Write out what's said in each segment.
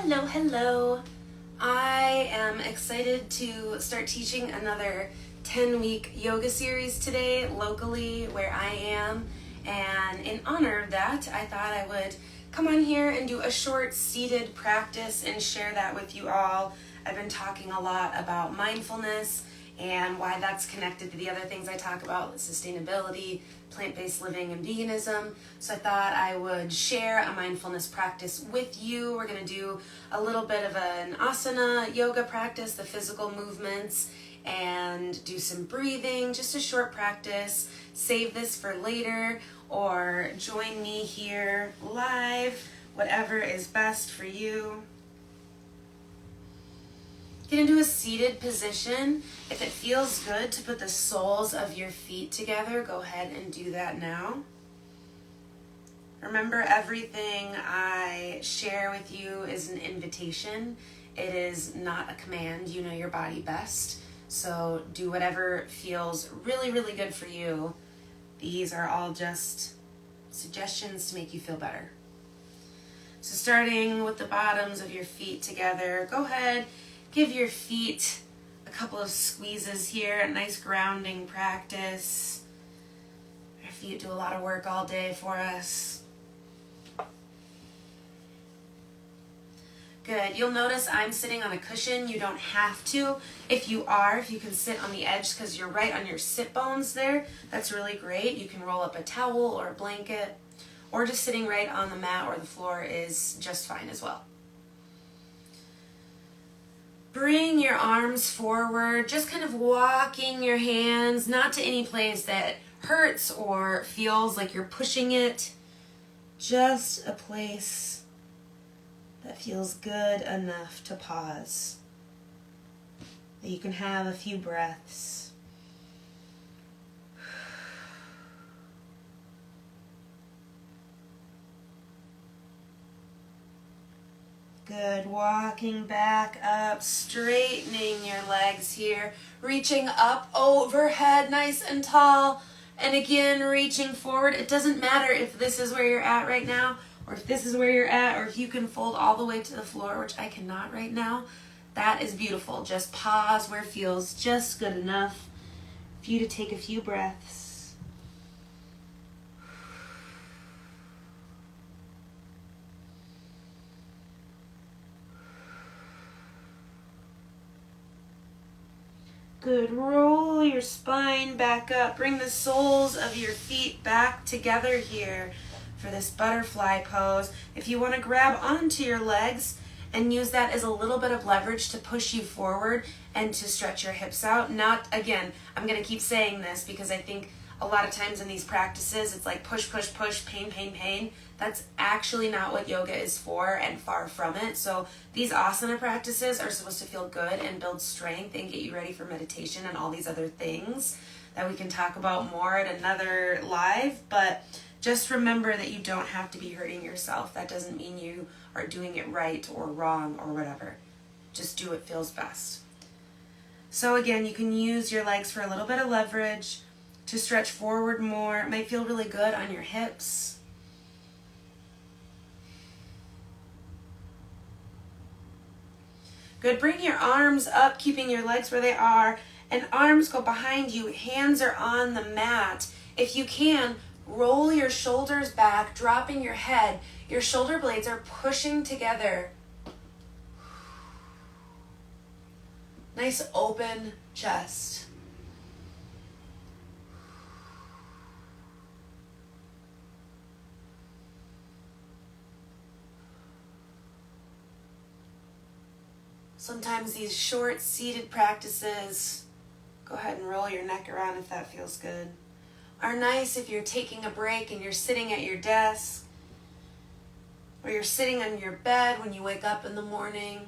Hello, hello. I am excited to start teaching another 10-week yoga series today locally where I am. And in honor of that, I thought I would come on here and do a short seated practice and share that with you all. I've been talking a lot about mindfulness and why that's connected to the other things I talk about, sustainability, plant-based living, and veganism. So I thought I would share a mindfulness practice with you. We're going to do a little bit of an asana yoga practice, the physical movements, and do some breathing, just a short practice. Save this for later or join me here live, whatever is best for you. Get into a seated position. If it feels good to put the soles of your feet together, go ahead and do that now. Remember, everything I share with you is an invitation. It is not a command. You know your body best. So do whatever feels really, really good for you. These are all just suggestions to make you feel better. So starting with the bottoms of your feet together, go ahead. Give your feet a couple of squeezes here, a nice grounding practice. Our feet do a lot of work all day for us. Good. You'll notice I'm sitting on a cushion. You don't have to. If you can sit on the edge because you're right on your sit bones there, that's really great. You can roll up a towel or a blanket, or just sitting right on the mat or the floor is just fine as well. Bring your arms forward, just kind of walking your hands, not to any place that hurts or feels like you're pushing it, just a place that feels good enough to pause, that you can have a few breaths. Good. Walking back up, straightening your legs here, reaching up overhead nice and tall, and again reaching forward. It doesn't matter if this is where you're at right now, or if this is where you're at, or if you can fold all the way to the floor, which I cannot right now. That is beautiful. Just pause where it feels just good enough for you to take a few breaths. Good. Roll your spine back up. Bring the soles of your feet back together here for this butterfly pose. If you want to grab onto your legs and use that as a little bit of leverage to push you forward and to stretch your hips out. Again, I'm going to keep saying this because I think a lot of times in these practices, it's like push, push, push, pain, pain, pain. That's actually not what yoga is for, and far from it. So these asana practices are supposed to feel good and build strength and get you ready for meditation and all these other things that we can talk about more at another live. But just remember that you don't have to be hurting yourself. That doesn't mean you are doing it right or wrong or whatever. Just do what feels best. So again, you can use your legs for a little bit of leverage to stretch forward more. It might feel really good on your hips. Good. Bring your arms up, keeping your legs where they are, and arms go behind you. Hands are on the mat. If you can, roll your shoulders back, dropping your head. Your shoulder blades are pushing together. Nice open chest. Sometimes these short seated practices, go ahead and roll your neck around if that feels good, are nice if you're taking a break and you're sitting at your desk, or you're sitting on your bed when you wake up in the morning.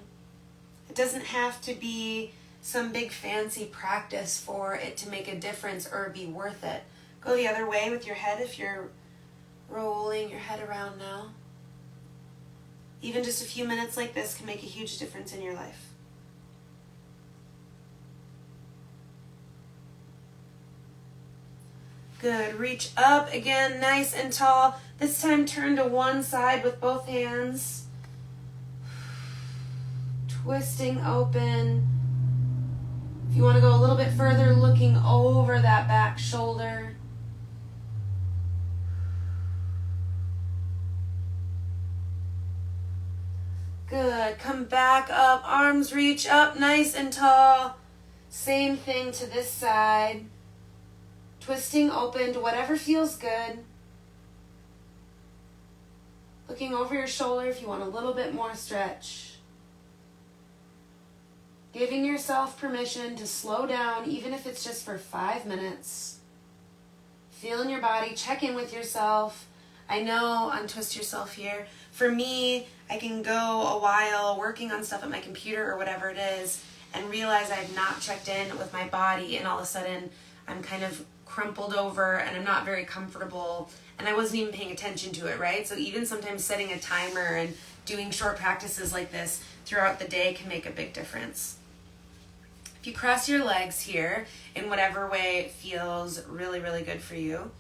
It doesn't have to be some big fancy practice for it to make a difference or be worth it. Go the other way with your head if you're rolling your head around now. Even just a few minutes like this can make a huge difference in your life. Good. Reach up again, nice and tall. This time turn to one side with both hands. Twisting open. If you want to go a little bit further, looking over that back shoulder. Good. Come back up. Arms reach up nice and tall. Same thing to this side. Twisting open to whatever feels good. Looking over your shoulder if you want a little bit more stretch. Giving yourself permission to slow down, even if it's just for 5 minutes. Feeling your body, check in with yourself. I know, untwist yourself here. For me, I can go a while working on stuff at my computer or whatever it is and realize I have not checked in with my body, and all of a sudden I'm kind of crumpled over and I'm not very comfortable and I wasn't even paying attention to it, right? So even sometimes setting a timer and doing short practices like this throughout the day can make a big difference. If you cross your legs here in whatever way feels really, really good for you,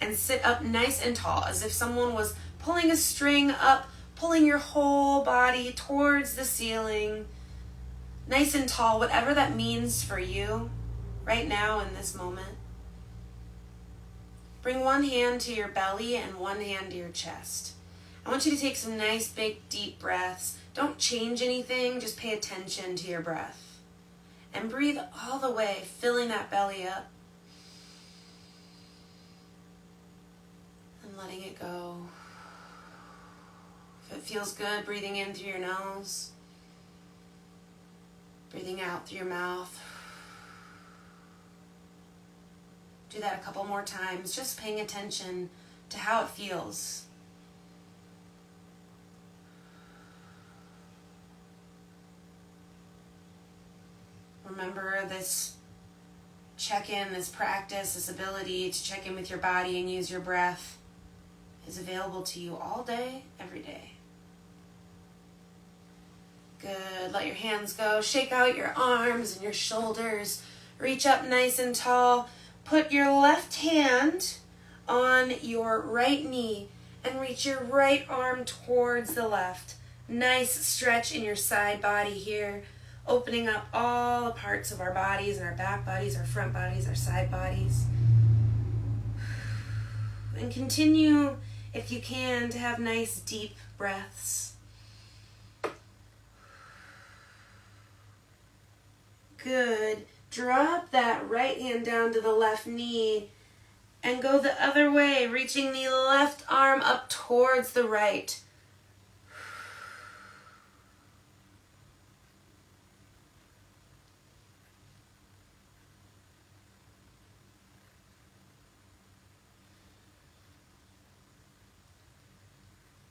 and sit up nice and tall as if someone was pulling a string up, pulling your whole body towards the ceiling, nice and tall, whatever that means for you right now in this moment. Bring one hand to your belly and one hand to your chest. I want you to take some nice, big, deep breaths. Don't change anything, just pay attention to your breath. And breathe all the way, filling that belly up. And letting it go. If it feels good, breathing in through your nose. Breathing out through your mouth. Do that a couple more times, just paying attention to how it feels. Remember this check-in, this practice, this ability to check in with your body and use your breath is available to you all day, every day. Good. Let your hands go. Shake out your arms and your shoulders. Reach up nice and tall. Put your left hand on your right knee and reach your right arm towards the left. Nice stretch in your side body here, opening up all the parts of our bodies, and our back bodies, our front bodies, our side bodies. And continue, if you can, to have nice deep breaths. Good. Drop that right hand down to the left knee and go the other way, reaching the left arm up towards the right.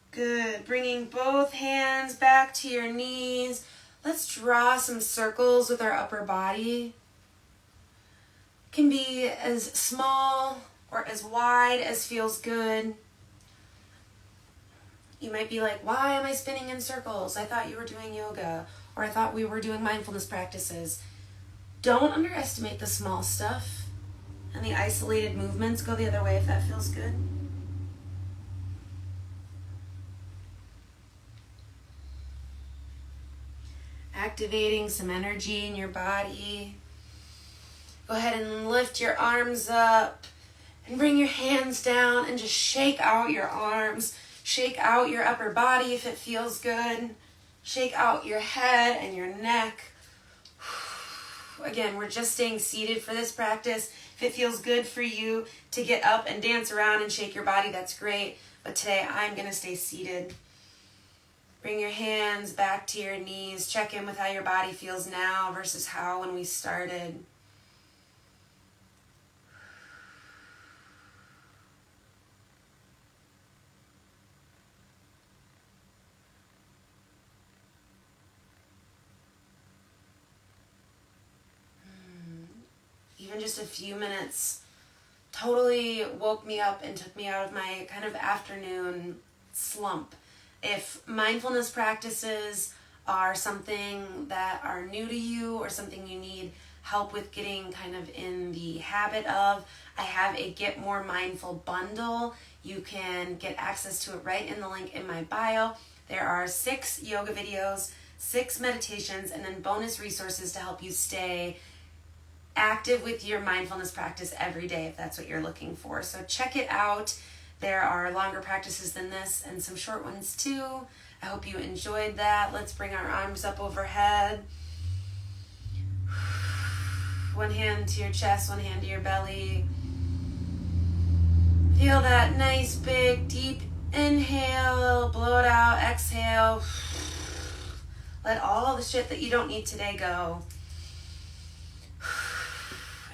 Good. Bringing both hands back to your knees. Let's draw some circles with our upper body. Can be as small or as wide as feels good. You might be like, why am I spinning in circles? I thought you were doing yoga, or I thought we were doing mindfulness practices. Don't underestimate the small stuff, and the isolated movements. Go the other way if that feels good. Activating some energy in your body. Go ahead and lift your arms up and bring your hands down and just shake out your arms. Shake out your upper body if it feels good. Shake out your head and your neck. Again, we're just staying seated for this practice. If it feels good for you to get up and dance around and shake your body, that's great. But today I'm going to stay seated. Bring your hands back to your knees. Check in with how your body feels now versus how when we started. Even just a few minutes totally woke me up and took me out of my kind of afternoon slump. If mindfulness practices are something that are new to you or something you need help with getting kind of in the habit of, I have a Get More Mindful bundle. You can get access to it right in the link in my bio. There are 6 yoga videos, 6 meditations, and then bonus resources to help you stay active with your mindfulness practice every day if that's what you're looking for. So check it out. There are longer practices than this and some short ones too. I hope you enjoyed that. Let's bring our arms up overhead. One hand to your chest, one hand to your belly. Feel that nice big deep inhale, blow it out, exhale. Let all the shit that you don't need today go.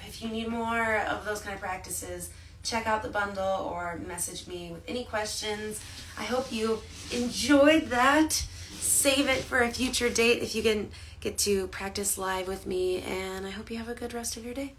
If you need more of those kind of practices, check out the bundle or message me with any questions. I hope you enjoyed that. Save it for a future date if you can get to practice live with me, and I hope you have a good rest of your day.